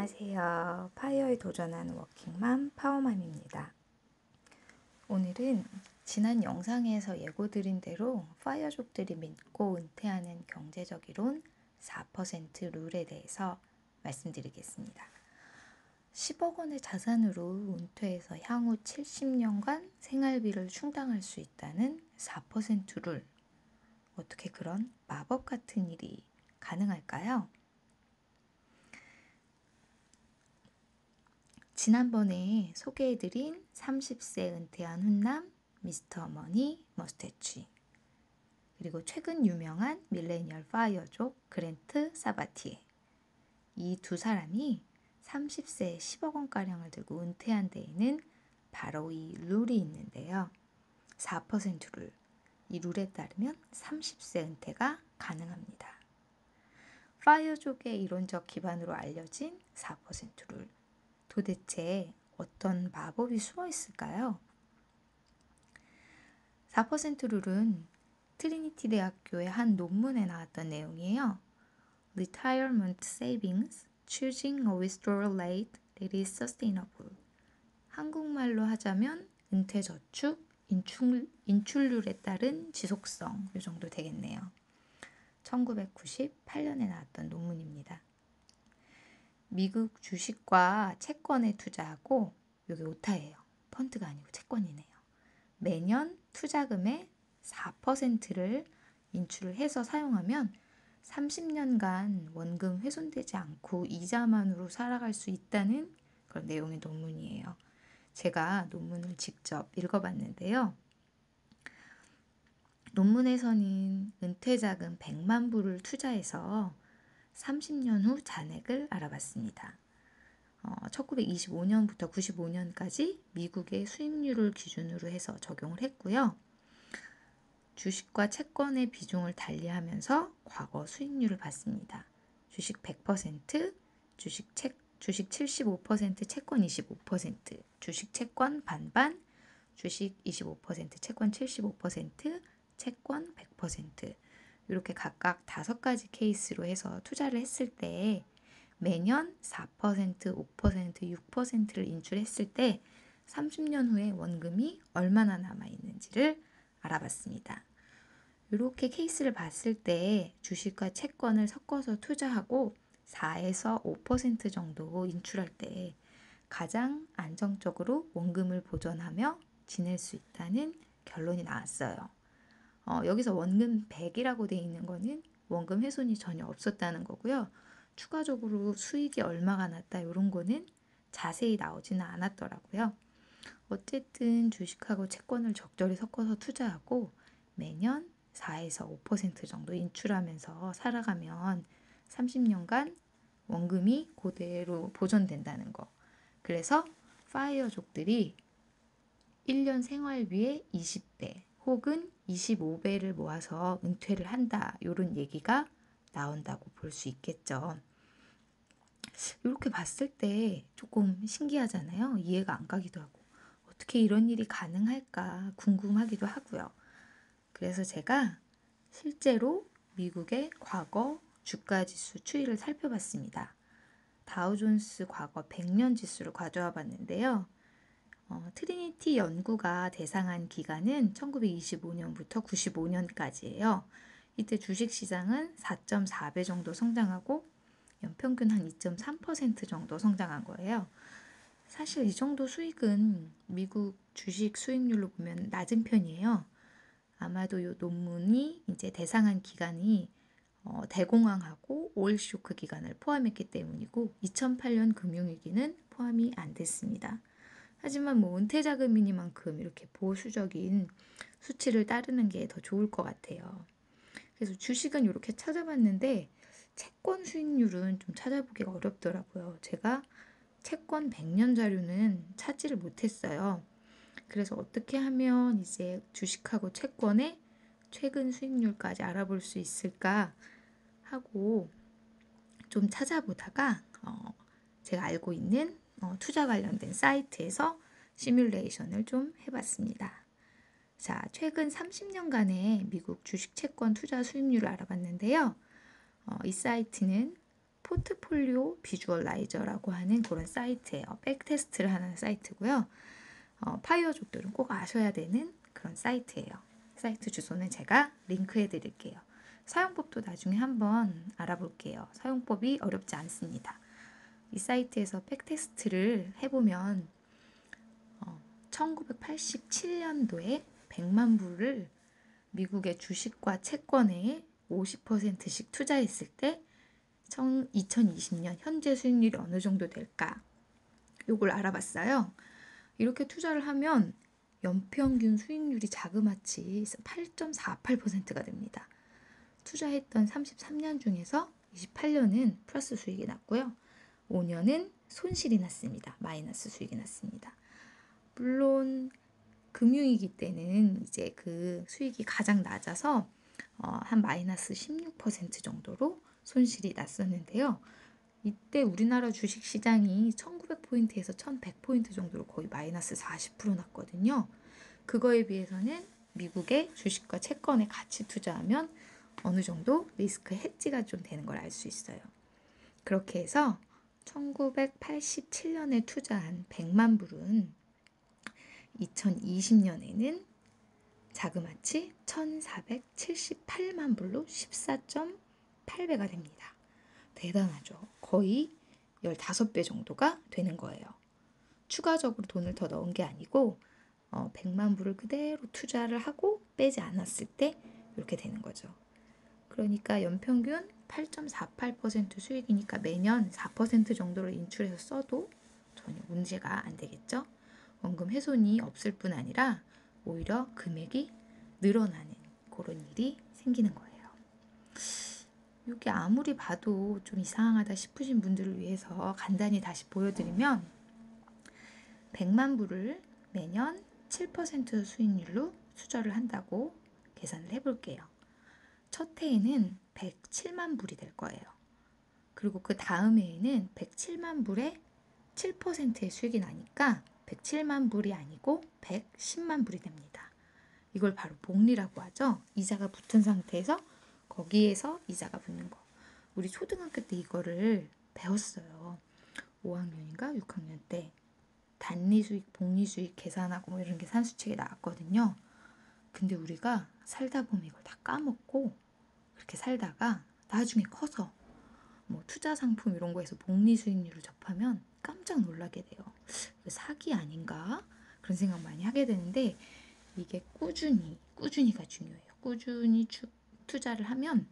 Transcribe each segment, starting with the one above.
안녕하세요. 파이어에 도전하는 워킹맘 파워맘입니다. 오늘은 지난 영상에서 예고드린 대로 파이어족들이 믿고 은퇴하는 경제적 이론 4% 룰에 대해서 말씀드리겠습니다. 10억 원의 자산으로 은퇴해서 향후 70년간 생활비를 충당할 수 있다는 4% 룰. 어떻게 그런 마법 같은 일이 가능할까요? 지난번에 소개해드린 30세 은퇴한 훈남 미스터 머니 머스테치, 그리고 최근 유명한 밀레니얼 파이어족 그랜트 사바티에, 이 두 사람이 30세에 10억 원가량을 들고 은퇴한 데에는 바로 이 룰이 있는데요. 4% 룰. 이 룰에 따르면 30세 은퇴가 가능합니다. 파이어족의 이론적 기반으로 알려진 4% 룰. 도대체 어떤 마법이 숨어 있을까요? 4% 룰은 트리니티 대학교의 한 논문에 나왔던 내용이에요. Retirement Savings, Choosing a Withdrawal Rate that is Sustainable. 한국말로 하자면 은퇴저축, 인출률에 따른 지속성, 이 정도 되겠네요. 1998년에 나왔던 논문입니다. 미국 주식과 채권에 투자하고, 이게 오타예요. 펀드가 아니고 채권이네요. 매년 투자금의 4%를 인출을 해서 사용하면 30년간 원금 훼손되지 않고 이자만으로 살아갈 수 있다는 그런 내용의 논문이에요. 제가 논문을 직접 읽어봤는데요. 논문에서는 은퇴자금 100만 불을 투자해서 30년 후 잔액을 알아봤습니다. 1925년부터 95년까지 미국의 수익률을 기준으로 해서 적용을 했고요. 주식과 채권의 비중을 달리하면서 과거 수익률을 봤습니다. 주식 100%, 주식 75%, 채권 25%, 주식 채권 반반, 주식 25%, 채권 75%, 채권 100%, 이렇게 각각 5가지 케이스로 해서 투자를 했을 때 매년 4%, 5%, 6%를 인출했을 때 30년 후에 원금이 얼마나 남아있는지를 알아봤습니다. 이렇게 케이스를 봤을 때 주식과 채권을 섞어서 투자하고 4에서 5% 정도 인출할 때 가장 안정적으로 원금을 보존하며 지낼 수 있다는 결론이 나왔어요. 여기서 원금 100이라고 되어 있는 거는 원금 훼손이 전혀 없었다는 거고요. 추가적으로 수익이 얼마가 났다 이런 거는 자세히 나오지는 않았더라고요. 어쨌든 주식하고 채권을 적절히 섞어서 투자하고 매년 4에서 5% 정도 인출하면서 살아가면 30년간 원금이 그대로 보존된다는 거. 그래서 파이어족들이 1년 생활비의 20배 혹은 25배를 모아서 은퇴를 한다, 이런 얘기가 나온다고 볼 수 있겠죠. 이렇게 봤을 때 조금 신기하잖아요. 이해가 안 가기도 하고 어떻게 이런 일이 가능할까 궁금하기도 하고요. 그래서 제가 실제로 미국의 과거 주가지수 추이를 살펴봤습니다. 다우존스 과거 100년 지수를 가져와 봤는데요. 트리니티 연구가 대상한 기간은 1925년부터 95년까지예요. 이때 주식시장은 4.4배 정도 성장하고 연평균 한 2.3% 정도 성장한 거예요. 사실 이 정도 수익은 미국 주식 수익률로 보면 낮은 편이에요. 아마도 이 논문이 이제 대상한 기간이 대공황하고 오일 쇼크 기간을 포함했기 때문이고 2008년 금융위기는 포함이 안 됐습니다. 하지만 은퇴 자금이니만큼 이렇게 보수적인 수치를 따르는 게 더 좋을 것 같아요. 그래서 주식은 이렇게 찾아봤는데 채권 수익률은 좀 찾아보기가 어렵더라고요. 제가 채권 100년 자료는 찾지를 못했어요. 그래서 어떻게 하면 이제 주식하고 채권의 최근 수익률까지 알아볼 수 있을까 하고 좀 찾아보다가 제가 알고 있는 투자 관련된 사이트에서 시뮬레이션을 좀 해봤습니다. 자, 최근 30년간의 미국 주식 채권 투자 수익률을 알아봤는데요. 이 사이트는 포트폴리오 비주얼라이저라고 하는 그런 사이트예요. 백테스트를 하는 사이트고요. 파이어족들은 꼭 아셔야 되는 그런 사이트예요. 사이트 주소는 제가 링크해 드릴게요. 사용법도 나중에 한번 알아볼게요. 사용법이 어렵지 않습니다. 이 사이트에서 백테스트를 해보면 1987년도에 100만 불을 미국의 주식과 채권에 50%씩 투자했을 때 2020년 현재 수익률이 어느 정도 될까? 요걸 알아봤어요. 이렇게 투자를 하면 연평균 수익률이 자그마치 8.48%가 됩니다. 투자했던 33년 중에서 28년은 플러스 수익이 났고요. 5년은 손실이 났습니다. 마이너스 수익이 났습니다. 물론 금융위기 때는 이제 그 수익이 가장 낮아서 한 마이너스 16% 정도로 손실이 났었는데요. 이때 우리나라 주식시장이 1900포인트에서 1100포인트 정도로 거의 마이너스 40% 났거든요. 그거에 비해서는 미국의 주식과 채권에 같이 투자하면 어느 정도 리스크 헤지가 좀 되는 걸 알 수 있어요. 그렇게 해서 1987년에 투자한 100만 불은 2020년에는 자그마치 1478만 불로 14.8배가 됩니다. 대단하죠. 거의 15배 정도가 되는 거예요. 추가적으로 돈을 더 넣은 게 아니고 100만 불을 그대로 투자를 하고 빼지 않았을 때 이렇게 되는 거죠. 그러니까 연평균 8.48% 수익이니까 매년 4% 정도를 인출해서 써도 전혀 문제가 안 되겠죠. 원금 훼손이 없을 뿐 아니라 오히려 금액이 늘어나는 그런 일이 생기는 거예요. 이게 아무리 봐도 좀 이상하다 싶으신 분들을 위해서 간단히 다시 보여드리면 100만 불을 매년 7% 수익률로 투자를 한다고 계산을 해볼게요. 첫 해에는 107만 불이 될 거예요. 그리고 그 다음 해에는 107만 불에 7%의 수익이 나니까 107만 불이 아니고 110만 불이 됩니다. 이걸 바로 복리라고 하죠. 이자가 붙은 상태에서 거기에서 이자가 붙는 거. 우리 초등학교 때 이거를 배웠어요. 5학년인가 6학년 때 단리수익, 복리수익 계산하고 뭐 이런 게 산수책에 나왔거든요. 근데 우리가 살다 보면 이걸 다 까먹고 그렇게 살다가 나중에 커서 뭐 투자 상품 이런 거에서 복리 수익률을 접하면 깜짝 놀라게 돼요. 이거 사기 아닌가? 그런 생각 많이 하게 되는데 이게 꾸준히가 중요해요. 꾸준히 투자를 하면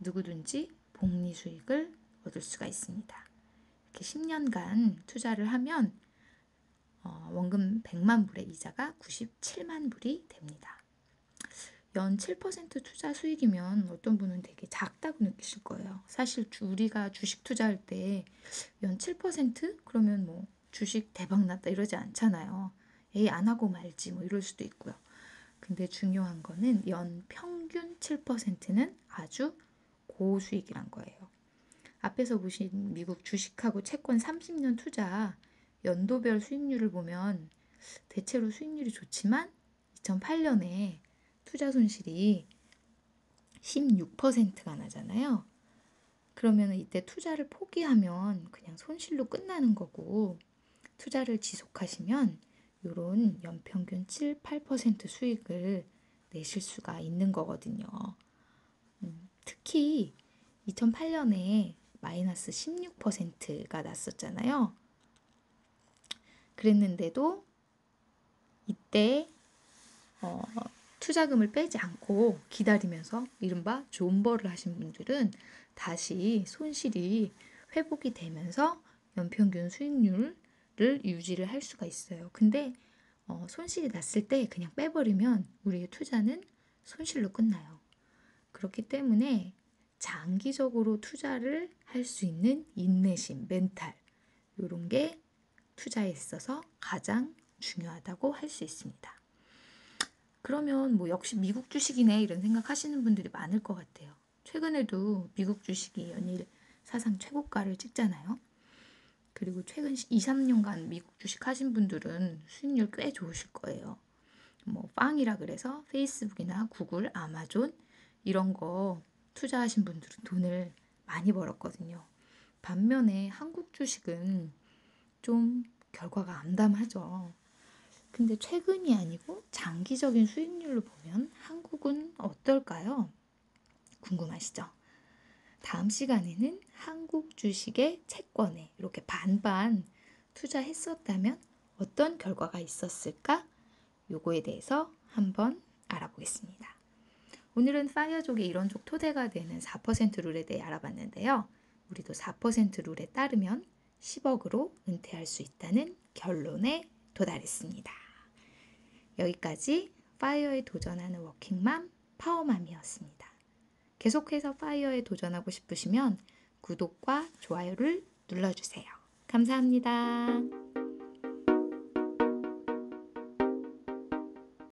누구든지 복리 수익을 얻을 수가 있습니다. 이렇게 10년간 투자를 하면 원금 100만 불의 이자가 97만 불이 됩니다. 연 7% 투자 수익이면 어떤 분은 되게 작다고 느끼실 거예요. 사실 우리가 주식 투자할 때 연 7%? 그러면 뭐 주식 대박 났다 이러지 않잖아요. 에이 안 하고 말지 뭐 이럴 수도 있고요. 근데 중요한 거는 연 평균 7%는 아주 고수익이란 거예요. 앞에서 보신 미국 주식하고 채권 30년 투자 연도별 수익률을 보면 대체로 수익률이 좋지만 2008년에 투자 손실이 16%가 나잖아요. 그러면 이때 투자를 포기하면 그냥 손실로 끝나는 거고 투자를 지속하시면 이런 연평균 7, 8% 수익을 내실 수가 있는 거거든요. 특히 2008년에 마이너스 16%가 났었잖아요. 그랬는데도 이때 투자금을 빼지 않고 기다리면서 이른바 존버를 하신 분들은 다시 손실이 회복이 되면서 연평균 수익률을 유지를 할 수가 있어요. 근데 손실이 났을 때 그냥 빼버리면 우리의 투자는 손실로 끝나요. 그렇기 때문에 장기적으로 투자를 할 수 있는 인내심, 멘탈 이런 게 투자에 있어서 가장 중요하다고 할 수 있습니다. 그러면 뭐 역시 미국 주식이네 이런 생각하시는 분들이 많을 것 같아요. 최근에도 미국 주식이 연일 사상 최고가를 찍잖아요. 그리고 최근 2, 3년간 미국 주식 하신 분들은 수익률 꽤 좋으실 거예요. 뭐 빵이라 그래서 페이스북이나 구글, 아마존 이런 거 투자하신 분들은 돈을 많이 벌었거든요. 반면에 한국 주식은 좀 결과가 암담하죠. 근데 최근이 아니고 장기적인 수익률로 보면 한국은 어떨까요? 궁금하시죠? 다음 시간에는 한국 주식의 채권에 이렇게 반반 투자했었다면 어떤 결과가 있었을까? 요거에 대해서 한번 알아보겠습니다. 오늘은 파이어족의 이론족 토대가 되는 4% 룰에 대해 알아봤는데요. 우리도 4% 룰에 따르면 10억으로 은퇴할 수 있다는 결론에 도달했습니다. 여기까지 파이어에 도전하는 워킹맘 파워맘이었습니다. 계속해서 파이어에 도전하고 싶으시면 구독과 좋아요를 눌러주세요. 감사합니다.